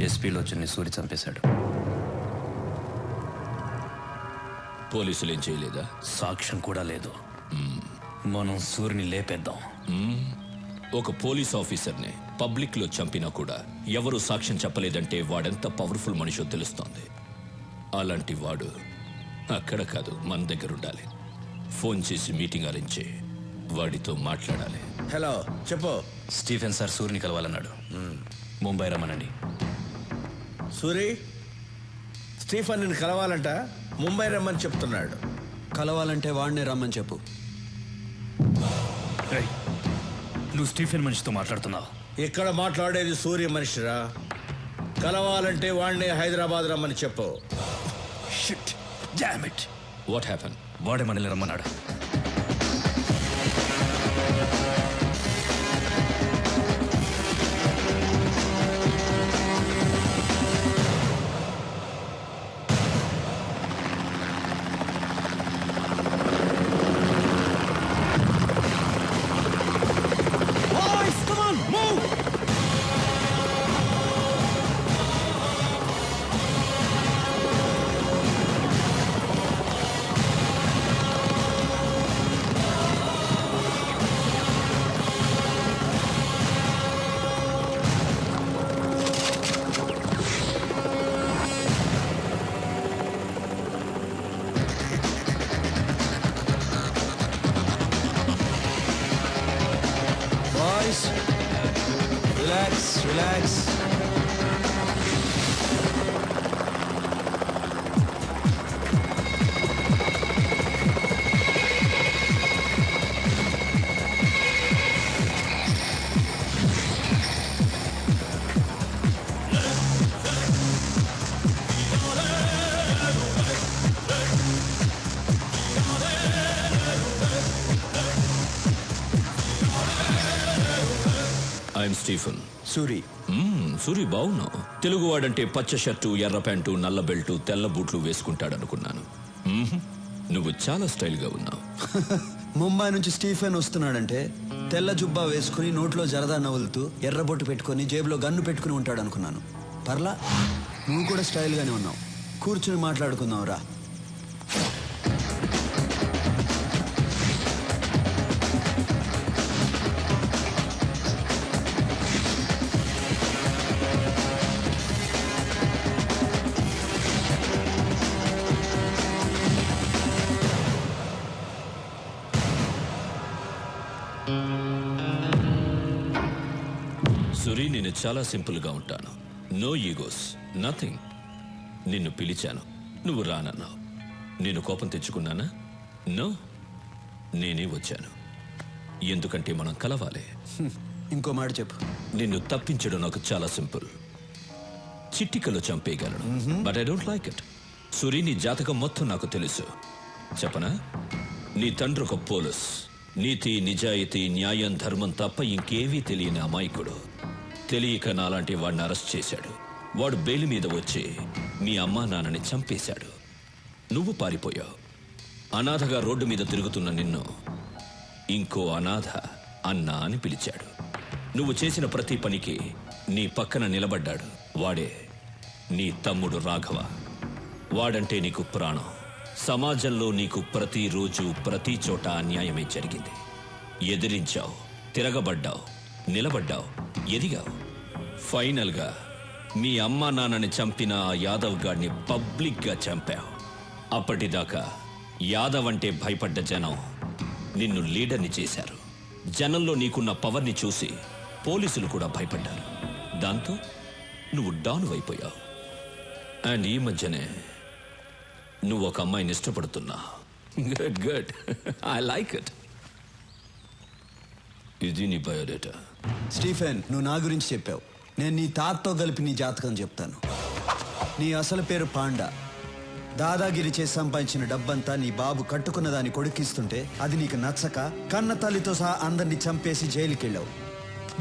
ఎస్పీలో చిన్ని సూరి చంపేశాడు. పోలీసులు ఏం చేయలేదా? సాక్ష్యం కూడా లేదు. మనం సూరిని లేపేద్దాం. ఒక పోలీస్ ఆఫీసర్ని పబ్లిక్లో చంపినా కూడా ఎవరు సాక్ష్యం చెప్పలేదంటే వాడెంత పవర్ఫుల్ మనిషో తెలుస్తోంది. అలాంటి వాడు అక్కడ కాదు, మన దగ్గర ఉండాలి. ఫోన్ చేసి మీటింగ్ అరేంజ్ చేయి, వాడితో మాట్లాడాలి. హలో, చెప్పు. స్టీఫెన్ సార్ సూరిని కలవాలన్నాడు. ముంబై రమ్మనండి. సూరి, స్టీఫెన్ నిన్ను కలవాలంట, ముంబై రమ్మని చెప్తున్నాడు. కలవాలంటే వాడినే రమ్మని చెప్పు. నువ్వు స్టీఫెన్ మనిషితో మాట్లాడుతున్నావు. ఇక్కడ మాట్లాడేది సూర్య మనిషిరా. కలవాలంటే వాడినే హైదరాబాద్ రమ్మని చెప్పు. Shit, damn it. What happen? వాడే మనల్ని రమ్మన్నాడు. Relax. I'm Stephen. Suri. Suri, బావున్నావు. తెలుగువాడంటే పచ్చ షర్టు, ఎర్ర ప్యాంటు, నల్ల బెల్టు, తెల్ల బూట్లు వేసుకుంటాడనుకున్నాను. నువ్వు చాలా స్టైల్గా ఉన్నావు. ముంబై నుంచి స్టీఫెన్ వస్తున్నాడంటే తెల్ల జుబ్బా వేసుకుని నోట్లో జరదా నవ్వులుతూ ఎర్రబొట్టు పెట్టుకుని జేబులో గన్ను పెట్టుకుని ఉంటాడు అనుకున్నాను. పర్లా, నువ్వు కూడా స్టైల్గానే ఉన్నావు. కూర్చుని మాట్లాడుకుందాం రా. సూరి, నేను చాలా సింపుల్గా ఉంటాను. No egos, nothing. నిన్ను పిలిచాను, నువ్వు రానన్నావు. నేను కోపం తెచ్చుకున్నానా? నో, నేనే వచ్చాను. ఎందుకంటే మనం కలవాలి. ఇంకో మాట చెప్పు. నిన్ను తప్పించడం నాకు చాలా సింపుల్. చిట్టికలో చంపేయగలను, but I don't like it. Suri, నీ జాతకం మొత్తం నాకు తెలుసు. చెప్పనా? నీ తండ్రి ఒక పోలీస్. నీతి, నిజాయితీ, న్యాయం, ధర్మం తప్ప ఇంకేవీ తెలియని అమాయకుడు. తెలియక నాలాంటి వాడిని అరెస్ట్ చేశాడు. వాడు బెయిల్ మీద వచ్చి మీ అమ్మా నాన్నని చంపేశాడు. నువ్వు పారిపోయావు. అనాథగా రోడ్డు మీద తిరుగుతున్న నిన్ను ఇంకో అనాథ అన్నా అని పిలిచాడు. నువ్వు చేసిన ప్రతి పనికి నీ పక్కన నిలబడ్డాడు. వాడే నీ తమ్ముడు రాఘవ. వాడంటే నీకు ప్రాణం. సమాజంలో నీకు ప్రతిరోజు ప్రతి చోట అన్యాయమే జరిగింది. ఎదిరించావు, తిరగబడ్డావు, నిలబడ్డావు, ఎదిగావు. ఫైనల్గా మీ అమ్మా నాన్నని చంపిన ఆ యాదవ్ గాడిని పబ్లిక్గా చంపావు. అప్పటిదాకా యాదవ్ అంటే భయపడ్డ జనం నిన్ను లీడర్ని చేశారు. జనంలో నీకున్న పవర్ని చూసి పోలీసులు కూడా భయపడ్డారు. దాంతో నువ్వు డాన్ అయిపోయావు. అండ్ ఈ మధ్యనే నువ్వు ఒక అమ్మాయిని ఇష్టపడుతున్నా. Good good, I like it. ఇది నీ బయోడేటా. స్టీఫెన్, నువ్వు నా గురించి చెప్పావు. నేను నీ తాతతో కలిపి నీ జాతకం చెప్తాను. నీ అసలు పేరు పాండా. దాదాగిరి చేసి సంపాదించిన డబ్బంతా నీ బాబు కట్టుకున్న దాన్ని కొడుకిస్తుంటే అది నీకు నచ్చక కన్న తల్లితో సహా అందరినీ చంపేసి జైలుకి వెళ్ళావు.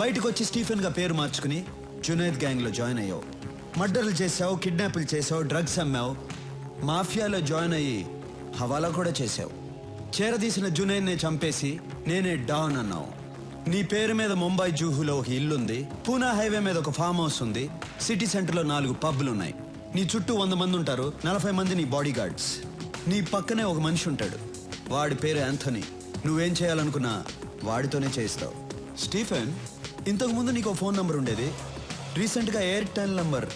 బయటకు వచ్చి స్టీఫెన్గా పేరు మార్చుకుని జునైద్ గ్యాంగ్లో జాయిన్ అయ్యావు. మర్డర్లు చేసావు, కిడ్నాపులు చేసావు, డ్రగ్స్ అమ్మావు, మాఫియాలో జాయిన్ అయ్యి హవాలా కూడా చేసావు. చేరదీసిన జునైద్నే చంపేసి నేనే డాన్ అన్నావు. నీ పేరు మీద ముంబై జూహులో ఒక ఇల్లుంది, పూనా హైవే మీద ఒక ఫామ్ హౌస్ ఉంది, సిటీ సెంటర్లో 4 పబ్లు ఉన్నాయి. నీ చుట్టూ 100 మంది ఉంటారు, 40 మంది నీ బాడీ గార్డ్స్. నీ పక్కనే ఒక మనిషి ఉంటాడు, వాడి పేరు యాంథనీ. నువ్వేం చేయాలనుకున్నా వాడితోనే చేయిస్తావు. స్టీఫెన్, ఇంతకు ముందు నీకు ఫోన్ నంబర్ ఉండేది, రీసెంట్గా ఎయిర్టెల్ నంబర్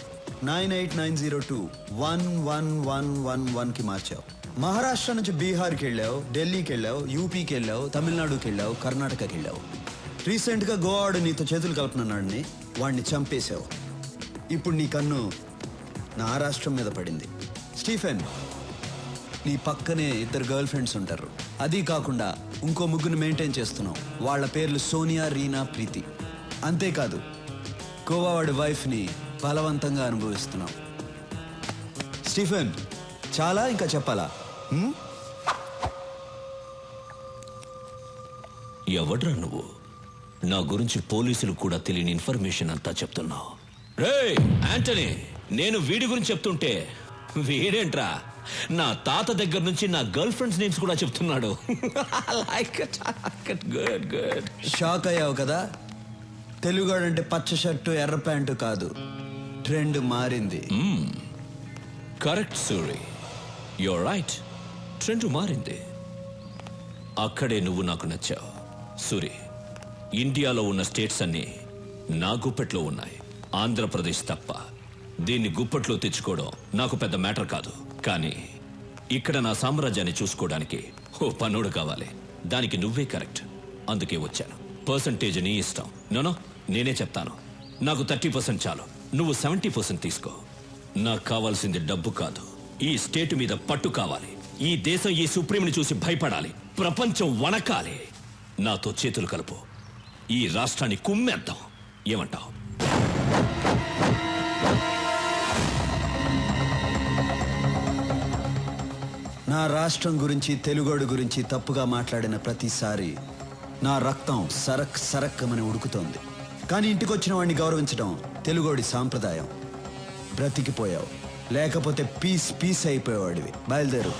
9890211111కి మార్చావు. మహారాష్ట్ర నుంచి బీహార్కి వెళ్ళావు, ఢిల్లీకి వెళ్ళావు, యూపీకి వెళ్ళావు, తమిళనాడుకి వెళ్ళావు, కర్ణాటకకి వెళ్ళావు. రీసెంట్గా గోవాడు నీతో చేతులు కలుపుతున్నాడని వాడిని చంపేశావు. ఇప్పుడు నీ కన్ను నా రాష్ట్రం మీద పడింది. స్టీఫెన్, నీ పక్కనే 2 గర్ల్ ఫ్రెండ్స్ ఉంటారు. అది కాకుండా ఇంకో 3 మెయింటైన్ చేస్తున్నావు. వాళ్ళ పేర్లు సోనియా, రీనా, ప్రీతి. అంతేకాదు, గోవా వాడి వైఫ్ని బలవంతంగా అనుభవిస్తున్నావు. స్టీఫెన్, చాలా ఇంకా చెప్పాలా? ఎవడ్రా నువ్వు? నా గురించి పోలీసులు కూడా తెలియని ఇన్ఫర్మేషన్ అంతా చెప్తున్నావు. రేయ్ యాంటనీ, నేను వీడి గురించి చెప్తుంటే వీడేంట్రా నా తాత దగ్గర నుంచి నా గర్ల్ ఫ్రెండ్స్ నేమ్స్ కూడా చెప్తున్నాడు. Good good. షాక్ అయ్యావు కదా? తెలుగాడంటే పచ్చ షర్టు ఎర్ర ప్యాంటు కాదు, ట్రెండ్ మారింది. Correct Suri, you're right. Trend మారింది. అక్కడే నువ్వు నాకు నచ్చావు. సూరి, ఇండియాలో ఉన్న స్టేట్స్ అన్నీ నా గుప్పెట్లో ఉన్నాయి, ఆంధ్రప్రదేశ్ తప్ప. దీన్ని గుప్పట్లో తెచ్చుకోవడం నాకు పెద్ద మ్యాటర్ కాదు. కానీ ఇక్కడ నా సామ్రాజ్యాన్ని చూసుకోవడానికి ఓ పన్నోడు కావాలి. దానికి నువ్వే కరెక్ట్. అందుకే వచ్చాను. పర్సంటేజ్ నీ ఇష్టం. నోనో, నేనే చెప్తాను. నాకు 30% చాలు, నువ్వు 70% తీసుకో. నాకు కావాల్సింది డబ్బు కాదు, ఈ స్టేట్ మీద పట్టు కావాలి. ఈ దేశం ఈ సుప్రీంని చూసి భయపడాలి, ప్రపంచం వణకాలి. నాతో చేతులు కలుపు, ఈ రాష్ట్రాన్ని కుమ్మేద్దాం. ఏమంటావు? నా రాష్ట్రం గురించి, తెలుగోడు గురించి తప్పుగా మాట్లాడిన ప్రతిసారి నా రక్తం సరక్ సరక్కమని ఉడుకుతోంది. కానీ ఇంటికొచ్చిన వాడిని గౌరవించడం తెలుగోడి సాంప్రదాయం. బ్రతికిపోయావు, లేకపోతే పీస్ పీస్ అయిపోయేవాడివి. బయలుదేరు.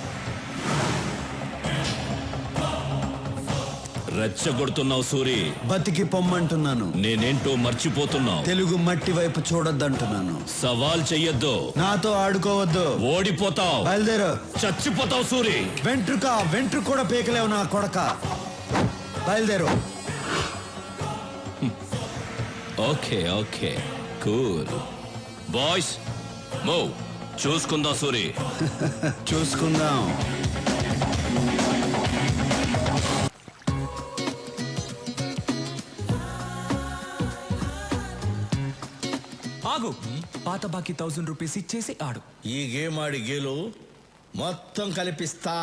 రెచ్చగొడుతున్నావు సూరి. బతికి పొమ్మంటున్నాను. నేనేంటో మర్చిపోతున్నావు. తెలుగు మట్టి వైపు చూడొద్దంటున్నాను. సవాల్ చెయ్యొద్దు, నాతో ఆడుకోవద్దు. ఓడిపోతావు. బయలుదేరు. చచ్చిపోతావు సూరి. వెంట్రుక కూడా పీకలేవు నా కొడక. బయలుదేరు. Okay okay, cool. Boys move. చూసుకుందాం సూరి. చూసుకుందాం. ఆగు. పాత బాకీ 1000 రూపీస్ ఇచ్చేసి ఆడు. ఈ గేమ్ ఆడి గేలు మొత్తం కలిపిస్తా.